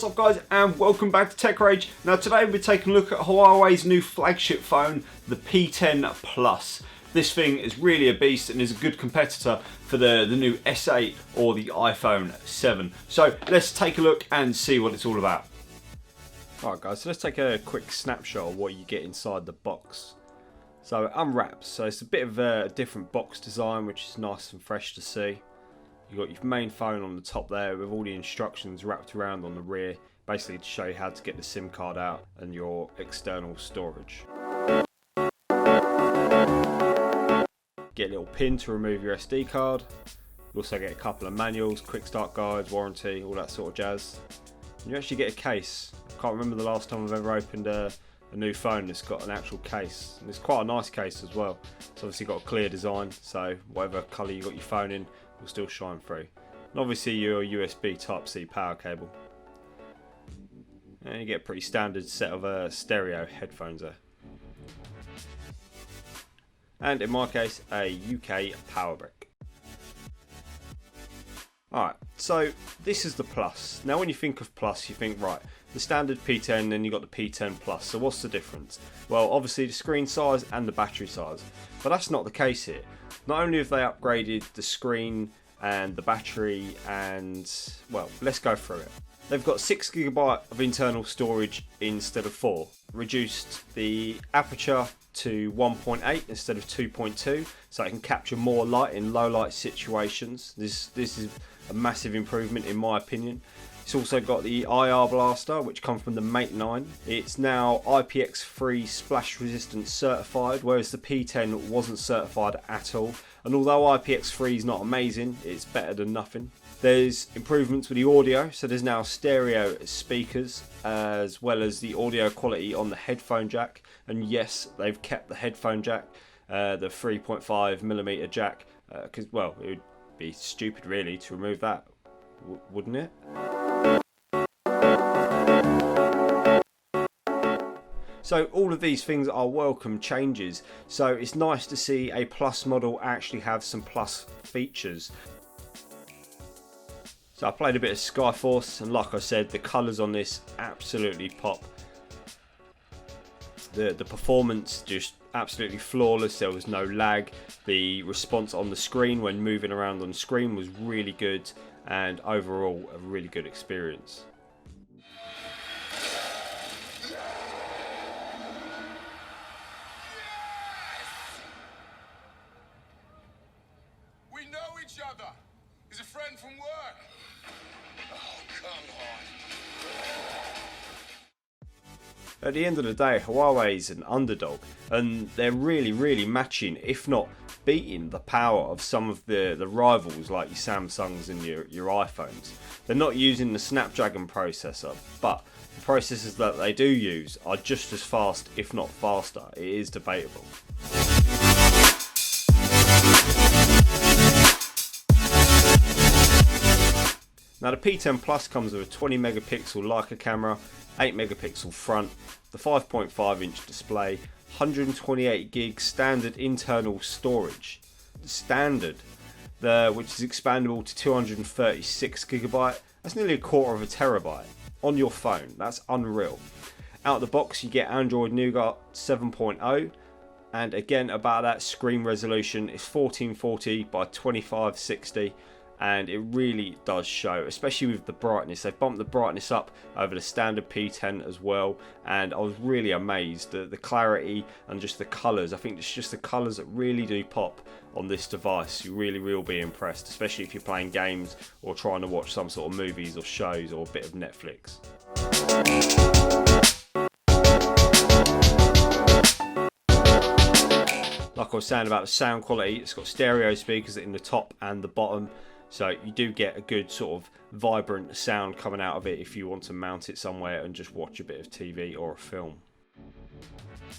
What's up guys, and welcome back to TechRage. Now today we're taking a look at Huawei's new flagship phone, the P10 Plus. This thing is really a beast and is a good competitor for the new S8 or the iPhone 7. So let's take a look and see what it's all about. Alright guys, so let's take a quick snapshot of what you get inside the box. So it unwraps, so it's a bit of a different box design, which is nice and fresh to see. You've got your main phone on the top there with all the instructions wrapped around on the rear, basically to show you how to get the SIM card out and your external storage. Get a little pin to remove your SD card. You also get a couple of manuals, quick start guides, warranty, all that sort of jazz. And you actually get a case. I can't remember the last time I've ever opened a new phone that's got an actual case, and it's quite a nice case as well. It's obviously got a clear design, so whatever colour you got your phone in will still shine through. And obviously your USB Type-C power cable. And you get a pretty standard set of stereo headphones there. And in my case, a UK power brick. Alright, so this is the Plus. Now when you think of Plus, you think, right, the standard P10, then you got the P10 Plus. So what's the difference? Well, obviously the screen size and the battery size. But that's not the case here. Not only have they upgraded the screen and the battery, and well, let's go through it. They've got 6GB of internal storage instead of 4. Reduced the aperture to 1.8 instead of 2.2, so it can capture more light in low light situations. This is a massive improvement in my opinion. It's also got the IR blaster, which comes from the Mate 9. It's now IPX3 splash resistant certified, whereas the P10 wasn't certified at all. And although IPX3 is not amazing, it's better than nothing. There's improvements with the audio, so there's now stereo speakers, as well as the audio quality on the headphone jack. And yes, they've kept the headphone jack, the 3.5mm jack, because well, it would be stupid really to remove that, wouldn't it? So all of these things are welcome changes, so it's nice to see a Plus model actually have some Plus features. So I played a bit of Skyforce, and like I said, the colours on this absolutely pop. The performance just absolutely flawless, there was no lag. The response on the screen when moving around on the screen was really good, and overall a really good experience. We know each other. He's a friend from work. Oh, come on. At the end of the day, Huawei is an underdog, and they're really matching, if not beating, the power of some of the rivals like your Samsungs and your iPhones. They're not using the Snapdragon processor, but the processors that they do use are just as fast, if not faster. It is debatable. Now the P10 Plus comes with a 20 megapixel Leica camera, 8 megapixel front, the 5.5 inch display, 128 gig standard internal storage, standard, which is expandable to 236 gigabyte. That's nearly a quarter of a terabyte on your phone. That's unreal. Out of the box you get Android Nougat 7.0, and again about that screen resolution is 1440 by 2560. And it really does show, especially with the brightness. They've bumped the brightness up over the standard P10 as well, and I was really amazed at the clarity and just the colours. I think it's just the colours that really do pop on this device. You really will be impressed, especially if you're playing games or trying to watch some sort of movies or shows or a bit of Netflix. Like I was saying about the sound quality, it's got stereo speakers in the top and the bottom. So you do get a good sort of vibrant sound coming out of it if you want to mount it somewhere and just watch a bit of TV or a film.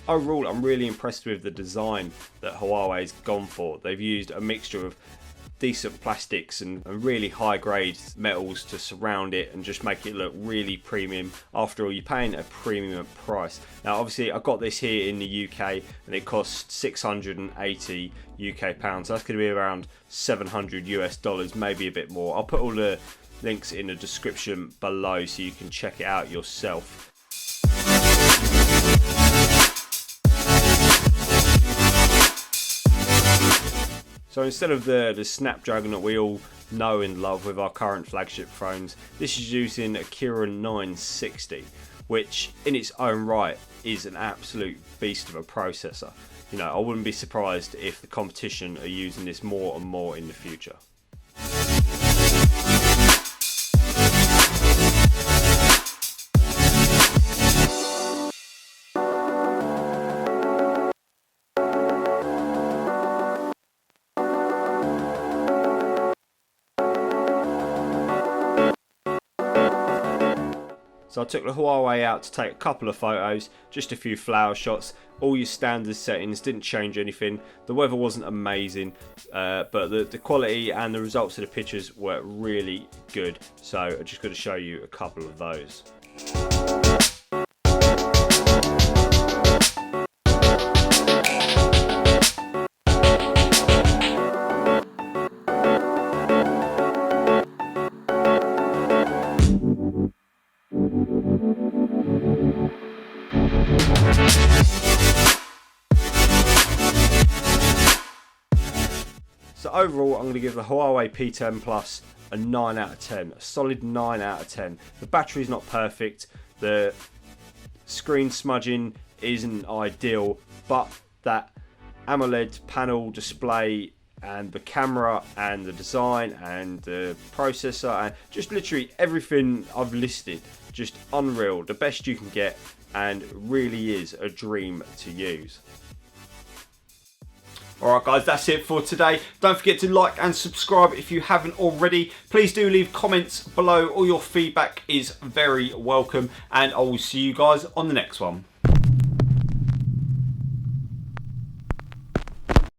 Overall, I'm really impressed with the design that Huawei's gone for. They've used a mixture of decent plastics and really high grade metals to surround it and just make it look really premium. After all, you're paying a premium price. Now obviously I got this here in the UK and it costs 680 UK pounds. So that's going to be around 700 US dollars, maybe a bit more. I'll put all the Links in the description below so you can check it out yourself. So instead of the Snapdragon that we all know and love with our current flagship phones, this is using a Kirin 960, which in its own right is an absolute beast of a processor. You know, I wouldn't be surprised if the competition are using this more and more in the future. So I took the Huawei out to take a couple of photos, just a few flower shots, all your standard settings, didn't change anything. The weather wasn't amazing, but the quality and the results of the pictures were really good. So I'm just going to show you a couple of those. So overall, I'm going to give the Huawei P10 Plus a 9 out of 10, a solid 9 out of 10. The battery's not perfect, the screen smudging isn't ideal, but that AMOLED panel display and the camera and the design and the processor and just literally everything I've listed, just unreal, the best you can get, and really is a dream to use. Alright guys, that's it for today. Don't forget to like and subscribe if you haven't already. Please do leave comments below. All your feedback is very welcome, and I will see you guys on the next one.